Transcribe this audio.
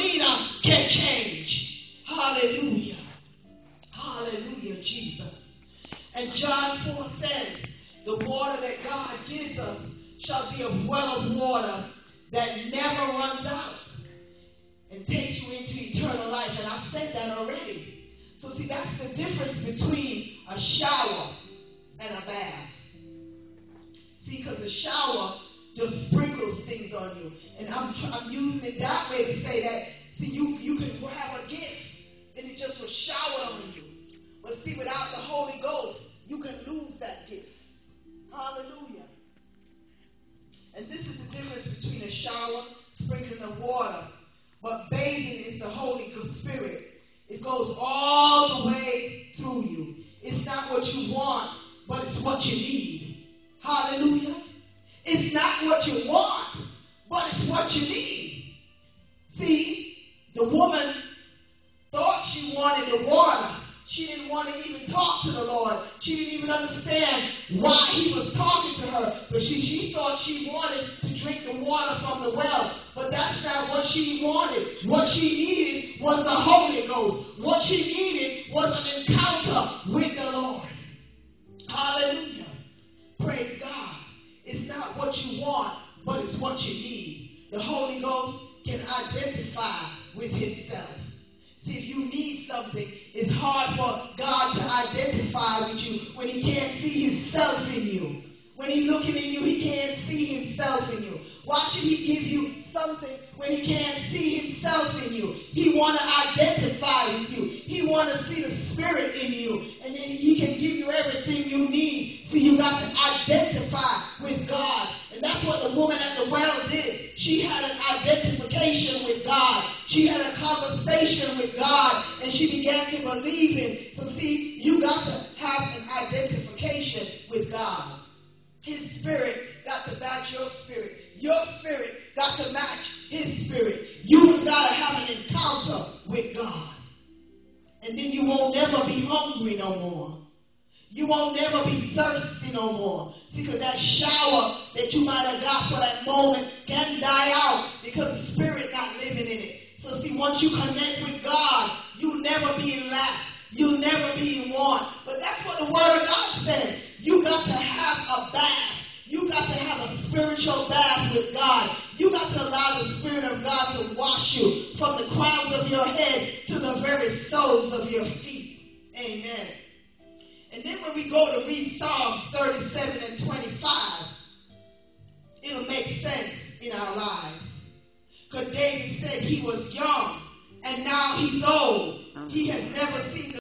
arena can change. Hallelujah. Hallelujah, Jesus. And John 4 says, the water that God gives us shall be a well of water that never runs out and takes you into eternal life. And I said that already. So see, that's the difference between a shower and a bath. See, because the shower just sprinkles things on you. And I'm using it that way to say that, see, you can have a gift and it just will shower on you. But see, without the Holy Ghost, you can lose that gift. Hallelujah. And this is the difference between a shower, sprinkling of water. But bathing is the Holy Spirit. It goes all the way through you. It's not what you want, but it's what you need. Hallelujah. It's not what you want, but it's what you need. See, the woman thought she wanted the water. She didn't want to even talk to the Lord. She didn't even understand why he was talking to her. But she thought she wanted to drink the water from the well. But that's not what she wanted. What she needed was the Holy Ghost. What she needed was an encounter with the Lord. Hallelujah. Praise God. It's not what you want, but it's what you need. The Holy Ghost can identify with himself. See, if you need something, it's hard for God to identify with you when he can't see himself in you. When he's looking in you, he can't see himself in you. Why should he give you something when he can't see himself in you? He want to identify with you. He want to see the Spirit in you. And then he can give you everything you need. See, you got to identify with God. And that's what the woman at the well did. She had an identification with God. She had a conversation with God. And she began to believe him. So see, you got to have an identification with God. His spirit got to match your spirit. Your spirit got to match his spirit. You got to have an encounter with God. And then you won't never be hungry no more. You won't never be thirsty no more. See, because that shower that you might have got for that moment can die out because the spirit not living in it. So see, once you connect with God, you'll never be in lack. You'll never be in want. But that's what the Word of God says. You got to have a bath. You got to have a spiritual bath with God. You got to allow the Spirit of God to wash you from the crowns of your head to the very soles of your feet. Amen. And then when we go to read Psalms 37 and 25, it'll make sense in our lives. Because David said he was young and now he's old. He has never seen the